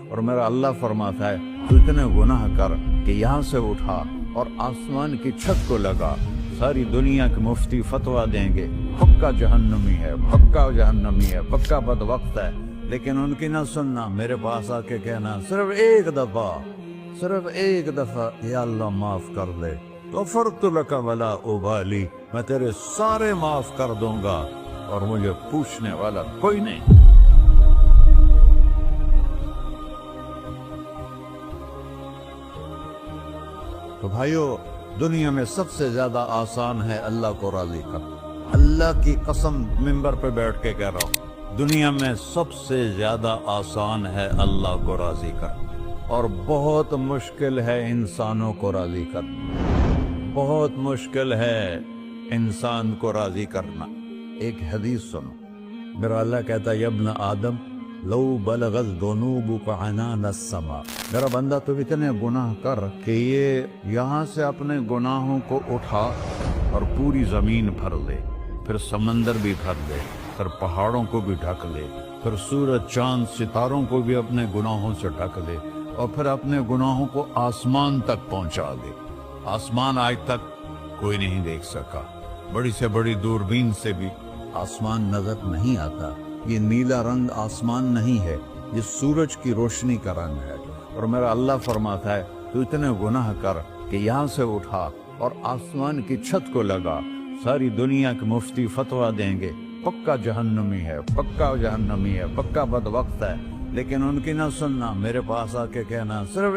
اور میرا اللہ فرماتا ہے تو اتنے گناہ کر کہ یہاں سے اٹھا اور آسمان کی چھت کو لگا، ساری دنیا کے مفتی فتویٰ دیں گے پکا جہنمی ہے، پکا جہنمی ہے، پکا بدبخت ہے، لیکن ان کی نہ سننا، میرے پاس آ کے کہنا صرف ایک دفعہ یا اللہ معاف کر دے، غفرت لک ولا ابالی، میں تیرے سارے معاف کر دوں گا اور مجھے پوچھنے والا کوئی نہیں۔ تو بھائیو، دنیا میں سب سے زیادہ آسان ہے اللہ کو راضی کرنا، اللہ کی قسم منبر پہ بیٹھ کے کہہ رہا ہوں، دنیا میں سب سے زیادہ آسان ہے اللہ کو راضی کرنا، اور بہت مشکل ہے انسانوں کو راضی کرنا، بہت مشکل ہے انسان کو راضی کرنا۔ ایک حدیث سنو، میرا اللہ کہتا ہے ابن آدم لو بلغت ذنوبک عنان السماء، میرا بندہ تو اتنے گناہ کر کہ یہ یہاں سے اپنے گناہوں کو اٹھا اور پوری زمین بھر لے، پھر سمندر بھی بھر لے، پھر پہاڑوں کو بھی ڈھک لے، پھر سورج چاند ستاروں کو بھی اپنے گناہوں سے ڈھک لے، اور پھر اپنے گناہوں کو آسمان تک پہنچا دے۔ آسمان آج تک کوئی نہیں دیکھ سکا، بڑی سے بڑی دوربین سے بھی آسمان نظر نہیں آتا۔ یہ نیلا رنگ آسمان نہیں ہے، یہ سورج کی روشنی کا رنگ ہے۔ اور میرا اللہ فرماتا ہے تو اتنے گناہ کر کہ یہاں سے اٹھا اور آسمان کی چھت کو لگا، ساری دنیا کے مفتی فتویٰ دیں گے پکا جہنمی ہے، پکا جہنمی ہے، پکا بدبخت ہے، لیکن ان کی نہ سننا، میرے پاس آ کے کہنا صرف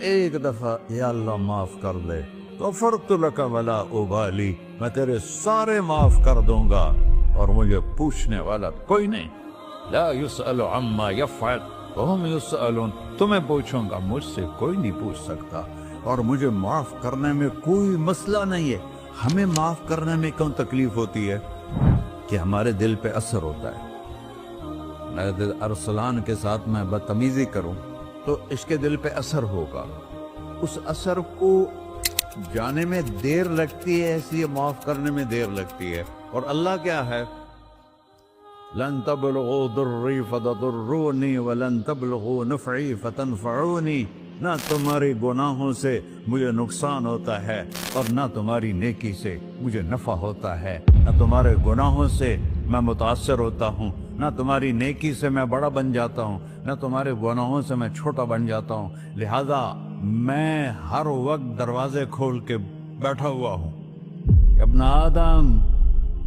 ایک دفعہ یا اللہ معاف کر دے، غفرت لک ولا ابالی، میں تیرے سارے معاف کر دوں گا اور مجھے پوچھنے والا کوئی نہیں۔ لا يسأل عما يفعل وهم يسألون، تمہیں پوچھوں گا، مجھ سے کوئی نہیں پوچھ سکتا، اور مجھے معاف کرنے میں کوئی مسئلہ نہیں ہے۔ ہمیں معاف کرنے میں کیوں تکلیف ہوتی ہے؟ کہ ہمارے دل پہ اثر ہوتا ہے۔ میرے دل ارسلان کے ساتھ میں بدتمیزی کروں تو اس کے دل پہ اثر ہوگا، اس اثر کو جانے میں دیر لگتی ہے، اس لیے معاف کرنے میں دیر لگتی ہے۔ اور اللہ کیا ہے؟ لن تبلغوا ضري فتضروني ولن تبلغوا نفعي فتنفعوني، نہ تمہاری گناہوں سے مجھے نقصان ہوتا ہے اور نہ تمہاری نیکی سے مجھے نفع ہوتا ہے، نہ تمہارے گناہوں سے میں متاثر ہوتا ہوں، نہ تمہاری نیکی سے میں بڑا بن جاتا ہوں، نہ تمہارے گناہوں سے میں چھوٹا بن جاتا ہوں، لہذا میں ہر وقت دروازے کھول کے بیٹھا ہوا ہوں۔ ابن آدم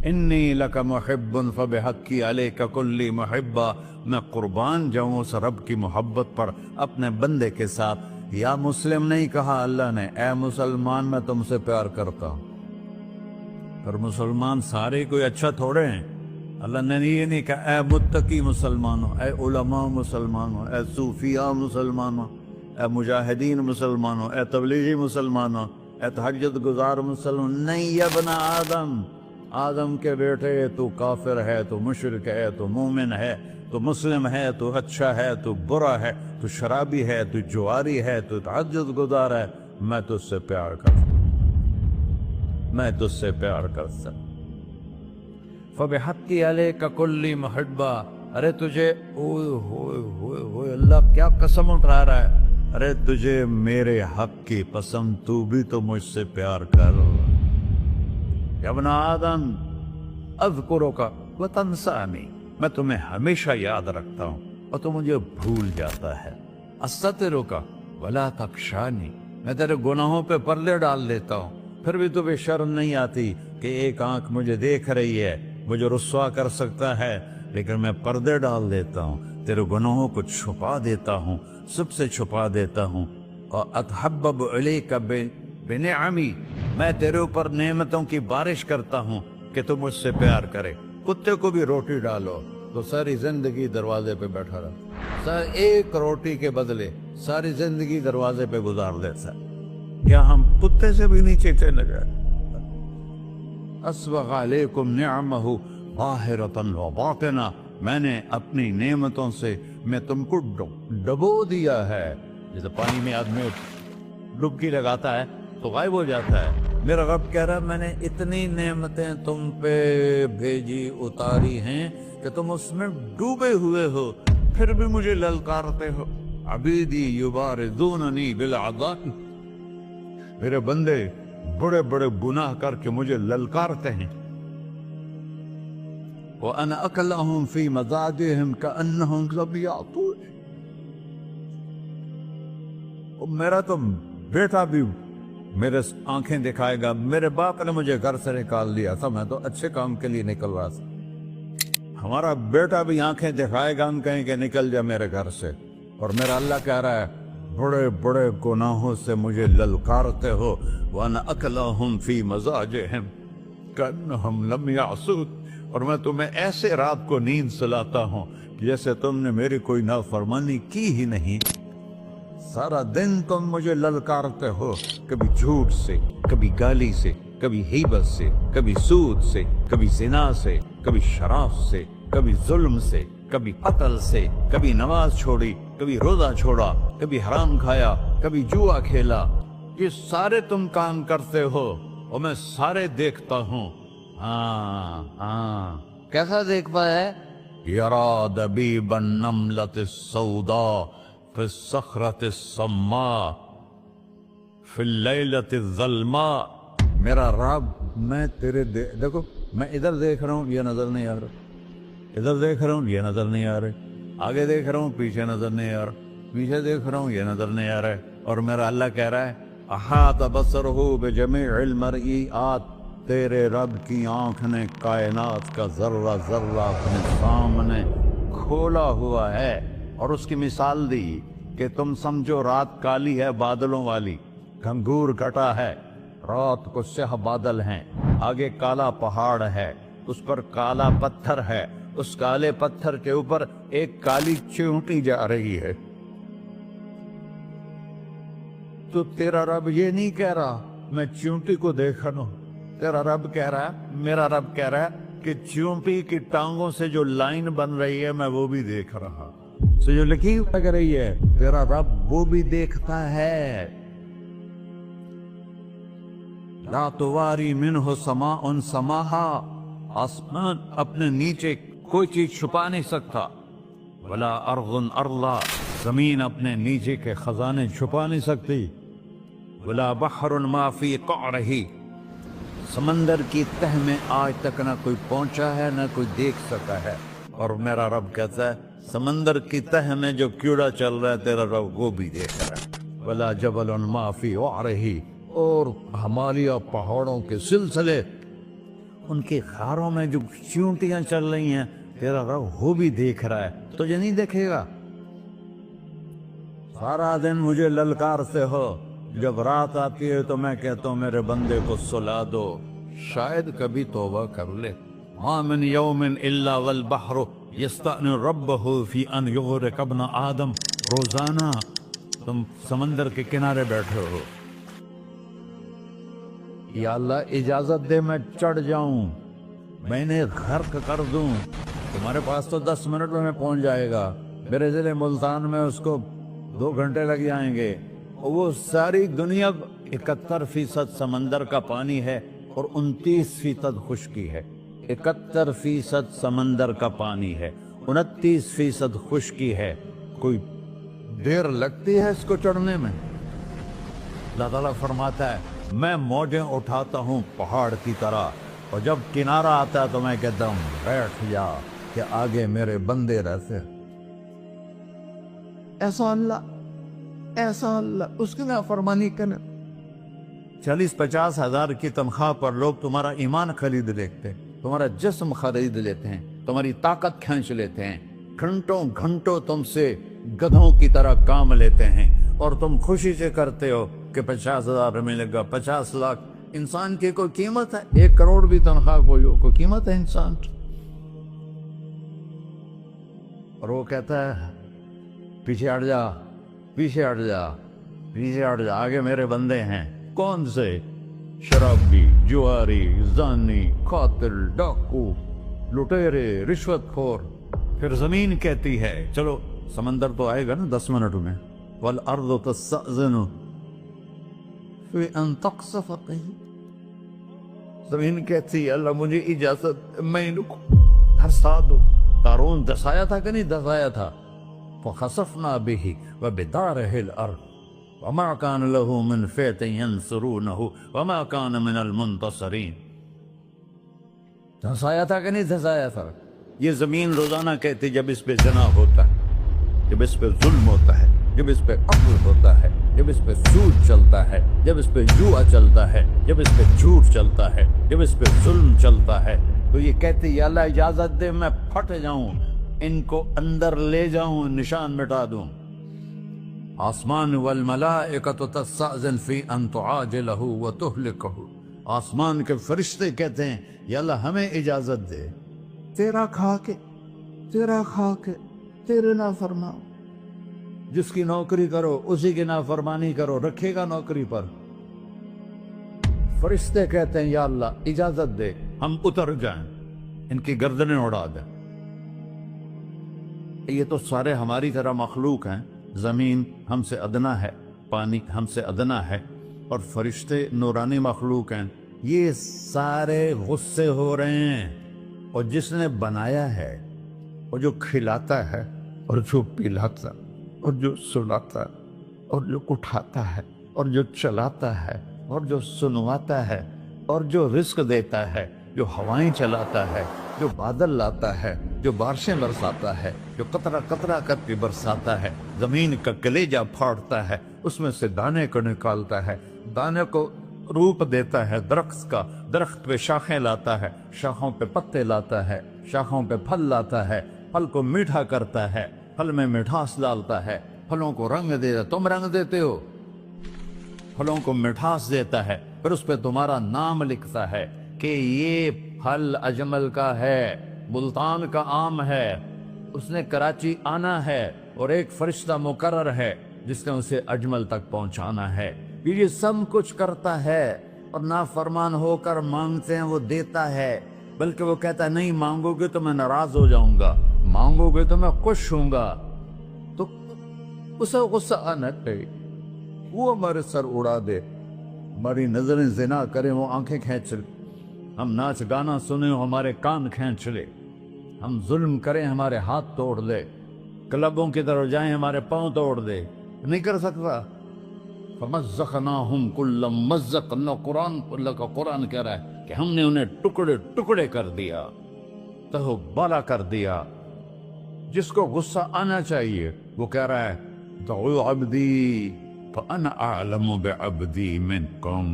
انی لک محب فبحقی علیک کلی محبہ، میں قربان جاؤں اس رب کی محبت پر اپنے بندے کے ساتھ۔ یا مسلم نہیں کہا اللہ نے، اے مسلمان میں تم سے پیار کرتا ہوں۔ پر مسلمان سارے کوئی اچھا تھوڑے ہیں، اللہ نے یہ نہیں کہا اے متقی مسلمانوں، اے علماء مسلمانوں، اے صوفیاء مسلمانوں، اے مجاہدین مسلمانوں، اے تبلیغی مسلمانوں، اے تہجد گزار مسلمان، نہیں یا ابن آدم، آدم کے بیٹے، تو کافر ہے، تو مشرک ہے، تو مومن ہے، تو مسلم ہے، تو اچھا ہے، تو برا ہے، تو شرابی ہے، تو جواری ہے، تو تہجد گزار ہے، میں تجھ سے پیار کرتا ہوں، میں تجھ سے پیار کرتا ہوں۔ فَبِحَقِّ عَلَيْكَ كُلِّ مُحِبَّةٍ، ارے تجھے اوئے اللہ کیا قسم اٹھا رہا ہے، ارے تجھے میرے حق کی قسم، تو بھی تو مجھ سے پیار کر۔ یا ابن آدم اذکرک وتنسانی، میں تمہیں ہمیشہ یاد رکھتا ہوں اور تو مجھے بھول جاتا ہے۔ استترک ولا تخشانی، میں تیرے گناہوں پہ پردے ڈال دیتا ہوں، پھر بھی تمہیں شرم نہیں آتی کہ ایک آنکھ مجھے دیکھ رہی ہے، مجھے رسوا کر سکتا ہے، لیکن میں پردے ڈال دیتا ہوں، تیرے گناہوں کو چھپا دیتا ہوں، سب سے چھپا دیتا ہوں۔ اور اتحبب الیک بنعمی، میں تیرے اوپر نعمتوں کی بارش کرتا ہوں کہ تو مجھ سے پیار کرے۔ کتے کو بھی روٹی ڈالو تو ساری زندگی دروازے پہ بیٹھا رہا، ایک روٹی کے بدلے ساری زندگی دروازے پہ گزار دیتا ہے۔ کیا ہم کتے سے بھی نیچے چلے گئے؟ اسبغ علیکم نعمہ ظاہرۃ و باطنہ، میں نے اپنی نعمتوں سے میں تم کو ڈبو دیا ہے۔ جیسے پانی میں آدمی ڈبکی لگاتا ہے تو غائب ہو جاتا ہے، میرا رب کہہ رہا ہے میں نے اتنی نعمتیں تم پہ بھیجی اتاری ہیں کہ تم اس میں ڈوبے ہوئے ہو، پھر بھی مجھے للکارتے ہو. عبیدی یبارزوننی بالعذاب، میرے بندے بڑے بڑے گناہ کر کے مجھے للکارتے ہیں. وَأَنَا أَكْلَهُمْ فِي مَزَاجِهِمْ كَأَنَّهُمْ لَمْ يَعْطُونِ. میرا تو بیٹا بھی میرے آنکھیں دکھائے گا. میرے باپ نے مجھے گھر سے نکال دیا تھا، میں تو اچھے کام کے لیے نکل رہا تھا. ہمارا بیٹا بھی آنکھیں دکھائے گا، ہم کہیں کہ نکل جا میرے گھر سے. اور میرا اللہ کہہ رہا ہے بڑے بڑے گناہوں سے مجھے للکارتے ہو. وَأَنَا أَكْلَهُمْ فِي مَزَاجِهِمْ كَأَنَّهُمْ لَمْ يَعْصُونِ. اور میں تمہیں ایسے رات کو نیند سلاتا ہوں جیسے تم نے میری کوئی نافرمانی کی ہی نہیں. سارا دن تم مجھے للکارتے ہو، کبھی جھوٹ سے، کبھی گالی سے، کبھی غیبت سے، کبھی سود سے، کبھی زنا سے، کبھی شراب سے، کبھی ظلم سے، کبھی قتل سے، کبھی نماز چھوڑی، کبھی روزہ چھوڑا، کبھی حرام کھایا، کبھی جوا کھیلا. یہ سارے تم کام کرتے ہو اور میں سارے دیکھتا ہوں. کیسا دیکھ پایا ہے؟ یرا دبیب النملۃ السوداء فی الصخرۃ الصماء فی اللیلۃ الظلماء. میرا رب میں تیرے دیکھو، میں ادھر دیکھ رہا ہوں یہ نظر نہیں آ رہا، ادھر دیکھ رہا ہوں یہ نظر نہیں آ رہے، آگے دیکھ رہا ہوں پیچھے نظر نہیں آ رہا، پیچھے دیکھ رہا ہوں یہ نظر نہیں آ رہا ہے. اور میرا اللہ کہہ رہا ہے احاط بصرہ بجمیع المرئیات. تیرے رب کی آنکھ نے کائنات کا ذرہ ذرہ اپنے سامنے کھولا ہوا ہے. اور اس کی مثال دی کہ تم سمجھو رات کالی ہے بادلوں والی، گھنگور گھٹا ہے، رات کو سیاہ بادل ہیں، آگے کالا پہاڑ ہے، اس پر کالا پتھر ہے، اس کالے پتھر کے اوپر ایک کالی چیونٹی جا رہی ہے. تو تیرا رب یہ نہیں کہہ رہا میں چیونٹی کو دیکھ رہا ہوں. تیرا رب کہہ رہا ہے، میرا رب کہہ رہا ہے کہ چیونٹی کی ٹانگوں سے جو لائن بن رہی ہے میں وہ بھی دیکھ رہا. سے جو لکیر لگ رہی ہے تیرا رب وہ بھی دیکھتا ہے. لا تواری منہ سماء سماہا. آسمان اپنے نیچے کوئی چیز چھپا نہیں سکتا. ولا ارض ارضا. زمین اپنے نیچے کے خزانے چھپا نہیں سکتی. ولا بحر ما فی قعرہ. سمندر کی تہ میں آج تک نہ کوئی پہنچا ہے نہ کوئی دیکھ سکا ہے. اور میرا رب کہتا ہے سمندر کی تہ میں جو کیڑا چل رہا ہے تیرا رب وہ بھی دیکھ رہا ہے. ولا جبل ما فی وعرہ. اور ہمالیہ پہاڑوں کے سلسلے، ان کے غاروں میں جو چیونٹیاں چل رہی ہیں تیرا رب وہ بھی دیکھ رہا ہے. تجھے نہیں دیکھے گا؟ سارا دن مجھے للکارتے ہو، جب رات آتی ہے تو میں کہتا ہوں میرے بندے کو سلا دو، شاید کبھی توبہ کر لے. ما من یوم الا والبحر یستأنی ربہ فی ان یغرق ابن آدم. روزانہ تم سمندر کے کنارے بیٹھے ہو، یا اللہ اجازت دے میں چڑھ جاؤں، میں انہیں غرق کر دوں. تمہارے پاس تو 10 منٹ میں پہنچ جائے گا، میرے ضلع ملتان میں اس کو 2 گھنٹے لگ جائیں گے. وہ ساری دنیا 71% سمندر کا پانی ہے اور 29% خشکی ہے. 71% سمندر کا پانی ہے، 29% خشکی ہے. کوئی دیر لگتی ہے اس کو چڑھنے میں؟ اللہ تعالیٰ فرماتا ہے میں موجیں اٹھاتا ہوں پہاڑ کی طرح، اور جب کنارہ آتا ہے تو میں کہتا ہوں بیٹھ جا کہ آگے میرے بندے رہتے. ایسا اللہ اس کی نافرمانی کرنے. 40-50 ہزار کی تنخواہ پر لوگ تمہارا ایمان خرید لیتے ہیں، تمہارا جسم خرید لیتے ہیں، تمہاری طاقت کھینچ لیتے ہیں، گھنٹوں گھنٹوں تم سے گدھوں کی طرح کام لیتے ہیں، اور تم خوشی سے کرتے ہو کہ 50,000 ملے گا، 50 لاکھ. انسان کی کوئی قیمت ہے؟ 1 کروڑ بھی تنخواہ کوئی قیمت ہے انسان؟ اور وہ کہتا ہے پیچھے ہٹ جا، پیچھے ہٹ جا، پیچھے ہٹ جا، آگے میرے بندے ہیں. کون سے؟ شرابی، جواری، زانی، قاتل، ڈاکو، لٹیرے، رشوت خور. پھر زمین کہتی ہے چلو سمندر تو آئے گا نا 10 منٹ میں. والارض تستأذن فی ان تقصف قیل. زمین کہتی ہے اللہ مجھے اجازت، میں ان کو دھسا دو. قارون دسایا تھا کہ نہیں دسایا تھا؟ فخسفنا به وبداره الأرض وما كان له من فئة ينصرونه وما كان من المنتصرين. دھنسایا تھا کہ نہیں دھنسایا تھا؟ یہ زمین روزانہ کہتی جب اس پہ زنا ہوتا ہے، جب اس پہ ظلم ہوتا ہے، جب اس پہ قتل ہوتا ہے، جب اس پہ سود چلتا ہے، جب اس پہ جوا چلتا ہے، جب اس پہ جھوٹ چلتا ہے، جب اس پہ ظلم چلتا ہے، تو یہ کہتے یا اللہ اجازت دے میں پھٹ جاؤں، ان کو اندر لے جاؤں، نشان مٹا دوں. آسمان والملائکۃ تستأذن فی ان تعاجلہ وتہلکہ، آسمان کے فرشتے کہتے ہیں یا اللہ ہمیں اجازت دے، تیرا کھا کے تیرے نافرمان، جس کی نوکری کرو اسی کی نافرمانی کرو، رکھے گا نوکری پر. فرشتے کہتے ہیں یا اللہ اجازت دے ہم اتر جائیں، ان کی گردنیں اڑا دیں. یہ تو سارے ہماری طرح مخلوق ہیں، زمین ہم سے ادنا ہے، پانی ہم سے ادنا ہے، اور فرشتے نورانی مخلوق ہیں. یہ سارے غصے ہو رہے ہیں، اور جس نے بنایا ہے اور جو کھلاتا ہے اور جو پلاتا اور جو سلاتا اور جو اٹھاتا ہے اور جو چلاتا ہے اور جو سنواتا ہے اور جو رزق دیتا ہے، جو ہوائیں چلاتا ہے، جو بادل لاتا ہے، جو بارشیں برساتا ہے، جو قطرہ قطرہ کر کے برساتا ہے، زمین کا کلیجہ پھاڑتا ہے، اس میں سے دانے کو نکالتا ہے، دانے کو روپ دیتا ہے درخت کا، درخت پہ شاخیں لاتا ہے، شاخوں پہ پتے لاتا ہے، شاخوں پہ پھل لاتا ہے، پھل کو میٹھا کرتا ہے، پھل میں مٹھاس ڈالتا ہے، پھلوں کو رنگ دیتا. تم رنگ دیتے ہو، پھلوں کو مٹھاس دیتا ہے، پھر اس پہ تمہارا نام لکھتا ہے کہ یہ پھل اجمل کا ہے، ملتان کا آم ہے، اس نے کراچی آنا ہے، اور ایک فرشتہ مقرر ہے جس نے اسے اجمل تک پہنچانا ہے. یہ سب کچھ کرتا ہے، اور نافرمان ہو کر مانگتے ہیں وہ دیتا ہے، بلکہ وہ کہتا ہے نہیں مانگو گے تو میں ناراض ہو جاؤں گا، مانگو گے تو میں خوش ہوں گا. تو اسے غصہ آنا چاہیے، وہ ہمارے سر اڑا دے، ہماری نظریں زنا کریں وہ آنکھیں کھینچ لے، ہم ناچ گانا سنیں ہمارے کان کھینچ لے، ہم ظلم کریں ہمارے ہاتھ توڑ دے، کلبوں کی طرف جائیں ہمارے پاؤں توڑ دے. نہیں کر سکتا. فَمَزَّقْنَاهُمْ كُلَّ مُمَزَّقٍ، اللہ کا قرآن کہہ رہا ہے کہ ہم نے انہیں ٹکڑے ٹکڑے کر دیا، تہو بالا کر دیا. جس کو غصہ آنا چاہیے وہ کہہ رہا ہے دعوا عبدی فَأَنَا أَعْلَمُ بِعَبْدِي مِنْكُمْ،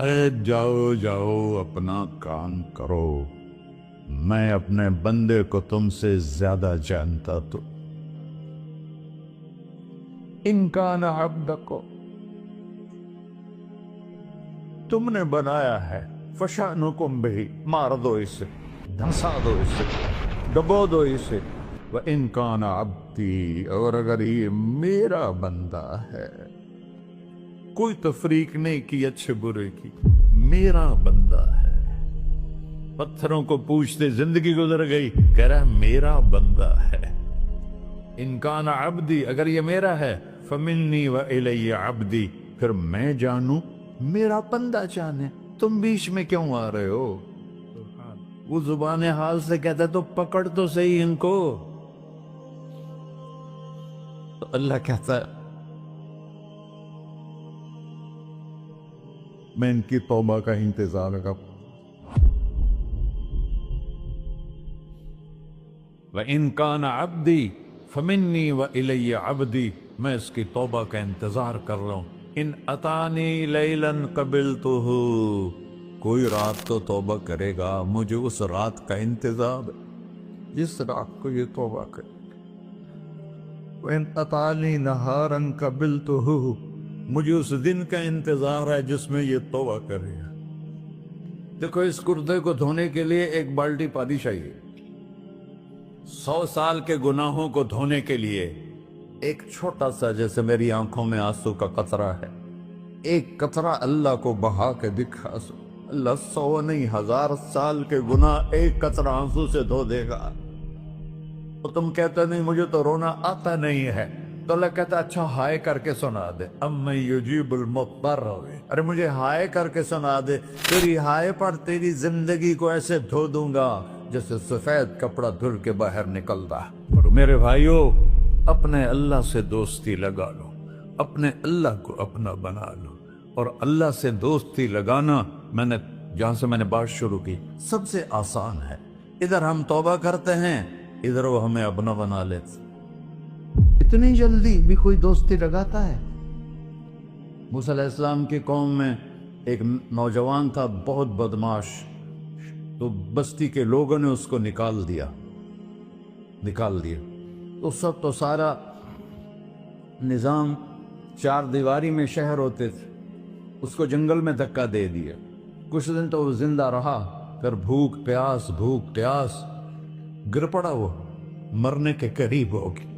ارے جاؤ جاؤ اپنا کام کرو، میں اپنے بندے کو تم سے زیادہ جانتا. تو ان کان عبدکو، تم نے بنایا ہے، فشانکم بہی، مار دو اسے، دھنسا دو اسے، ڈبو دو اسے. وَإِن كَانَ عَبْدِي، اور اگر یہ میرا بندہ ہے، کوئی تفریق نہیں کی اچھے برے کی، میرا بندہ ہے. پتھروں کو پوچھتے زندگی گزر گئی، کہہ رہا ہے میرا بندہ ہے. ان کان عبدی، اگر یہ میرا ہے، فمنی وإلی عبدی، پھر میں جانوں میرا بندہ جانے. تم بیچ میں کیوں آ رہے ہو؟ وہ زبان حال سے کہتا ہے تو پکڑ تو صحیح ان کو. تو اللہ کہتا ہے میں ان کی توبہ کا انتظار کروں. وَإِن كَانَ عَبْدِي فَمِنِّي وَإِلَيَّ عَبْدِي، میں اس کی توبہ کا انتظار کر رہا ہوں. ان اتانی لیلاً قبلتہ، کوئی رات تو توبہ کرے گا، مجھے اس رات کا انتظار ہے جس رات کو یہ توبہ کرے. وَإِنْ أَتَانِي نَهَارًا قَبِلْتُهُ، مجھے اس دن کا انتظار ہے جس میں یہ توبہ کرے گا. دیکھو اس کرتے کو دھونے کے لیے ایک بالٹی پانی چاہیے، 100 سال کے گناہوں کو دھونے کے لیے ایک چھوٹا سا، جیسے میری آنکھوں میں آنسو کا قطرہ ہے، ایک قطرہ اللہ کو بہا کے دکھا، اللہ 100 نہیں 1000 سال کے گناہ ایک قطرہ آنسو سے دھو دے گا. تو تم کہتے نہیں مجھے تو رونا آتا نہیں ہے، تو اللہ کہتا اچھا ہائے کر کے سنا دے. اَمَّن يُجِيبُ الْمُضْطَرَّ، ارے مجھے ہائے کر کے سنا دے، تیری ہائے پر تیری زندگی کو ایسے دھو دوں گا جیسے سفید کپڑا دھل کے باہر نکلتا. میرے بھائیو، اپنے اللہ سے دوستی لگا لو، اپنے اللہ کو اپنا بنا لو۔ اور اللہ سے دوستی لگانا جہاں سے میں نے بات شروع کی، سب سے آسان ہے۔ ادھر ہم توبہ کرتے ہیں، ادھر وہ ہمیں اپنا بنا لیتے۔ اتنی جلدی بھی کوئی دوستی لگاتا ہے؟ موسیٰ علیہ السلام کی قوم میں ایک نوجوان تھا، بہت بدماش، تو بستی کے لوگوں نے اس کو نکال دیا۔ اس وقت تو سارا نظام چار دیواری میں شہر ہوتے تھے، اس کو جنگل میں دھکا دے دیا۔ کچھ دن تو وہ زندہ رہا، پھر بھوک پیاس گر پڑا، وہ مرنے کے قریب ہو گیا۔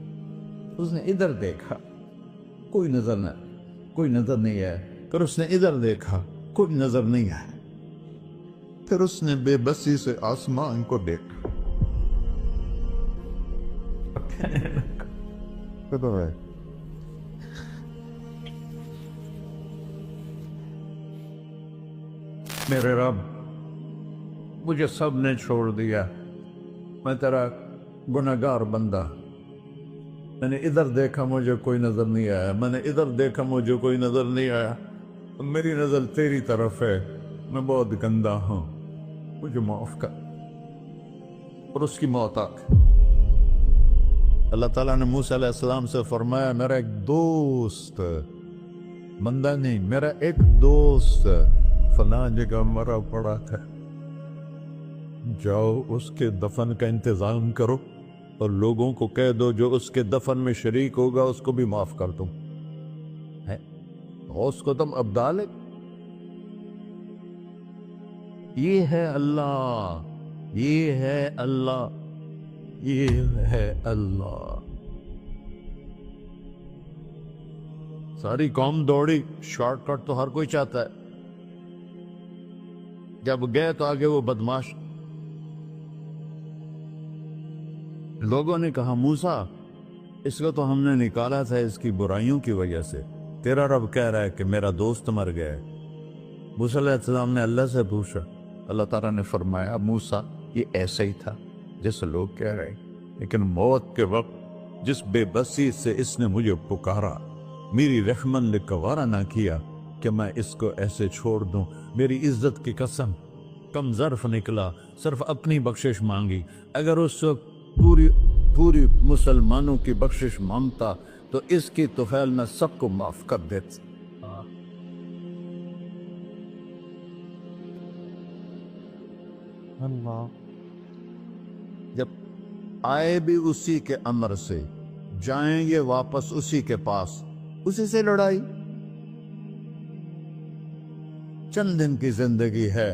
اس نے ادھر دیکھا، کوئی نظر نہیں آیا، پھر اس نے ادھر دیکھا، کوئی نظر نہیں آیا، پھر اس نے بے بسی سے آسمان کو دیکھا۔ میرے رب، مجھے سب نے چھوڑ دیا، میں تیرا گنہگار بندہ، میں نے ادھر دیکھا مجھے کوئی نظر نہیں آیا، میں نے ادھر دیکھا مجھے کوئی نظر نہیں آیا، میری نظر تیری طرف ہے، میں بہت گندا ہوں، مجھے معاف کر۔ اور اس کی موت آ گئی۔ اللہ تعالیٰ نے موسیٰ علیہ السلام سے فرمایا، میرا ایک دوست، بندہ نہیں، میرا ایک دوست فلاں جگہ مرا پڑا ہے، جاؤ اس کے دفن کا انتظام کرو اور لوگوں کو کہہ دو جو اس کے دفن میں شریک ہوگا اس کو بھی معاف کر دو۔ اس کو تم ابدال ہے۔ یہ ہے اللہ، یہ ہے اللہ، یہ ہے اللہ۔ ساری قوم دوڑی، شارٹ کٹ تو ہر کوئی چاہتا ہے۔ جب گئے تو آگے وہ بدماش، لوگوں نے کہا موسیٰ اس کو تو ہم نے نکالا تھا اس کی برائیوں کی وجہ سے، تیرا رب کہہ رہا ہے کہ میرا دوست مر گیا ہے۔ موسیٰ علیہ السلام نے اللہ سے پوچھا، اللہ تعالیٰ نے فرمایا موسیٰ یہ ایسا ہی تھا جیسے لوگ کہہ رہے، لیکن موت کے وقت جس بے بسی سے اس نے مجھے پکارا، میری رحمت نے گوارا نہ کیا کہ میں اس کو ایسے چھوڑ دوں۔ میری عزت کی قسم، کم ظرف نکلا، صرف اپنی بخشش مانگی۔ اگر اس وقت پوری مسلمانوں کی بخشش مانگتا تو اس کی طفیل میں سب کو معاف کر دیتا۔ اللہ جب آئے بھی اسی کے امر سے، جائیں گے واپس اسی کے پاس، اسی سے لڑائی۔ چند دن کی زندگی ہے،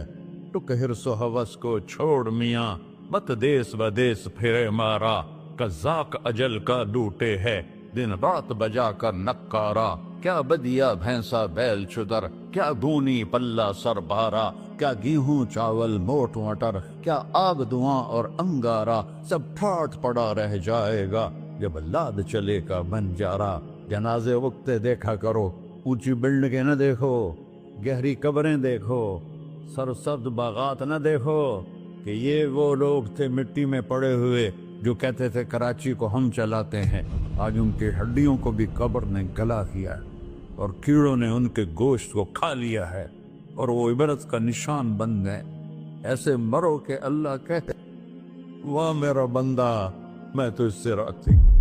ٹک حرص و ہوس کو چھوڑ میاں، مت دیس بدیس پھرے مارا، قذاق اجل کا لوٹے ہے، دن رات بجا کر نکارا، کیا بدیا بھینسا بیل چدر، کیا گونی پلہ سر بارا، کیا گیہوں چاول موٹ مٹر، کیا آگ دھواں اور انگارا، سب ٹھاٹ پڑا رہ جائے گا جب لاد چلے کا بنجارا۔ جنازے وقتے دیکھا کرو، اونچی بلڈنگیں نہ دیکھو، گہری قبریں دیکھو، سرسبز باغات نہ دیکھو کہ یہ وہ لوگ تھے مٹی میں پڑے ہوئے جو کہتے تھے کراچی کو ہم چلاتے ہیں۔ آج ان کی ہڈیوں کو بھی قبر نے گلا کیا اور کیڑوں نے ان کے گوشت کو کھا لیا ہے اور وہ عبرت کا نشان بن گئے۔ ایسے مرو کہ اللہ کہتے واہ میرا بندہ میں تو اس سے راضی۔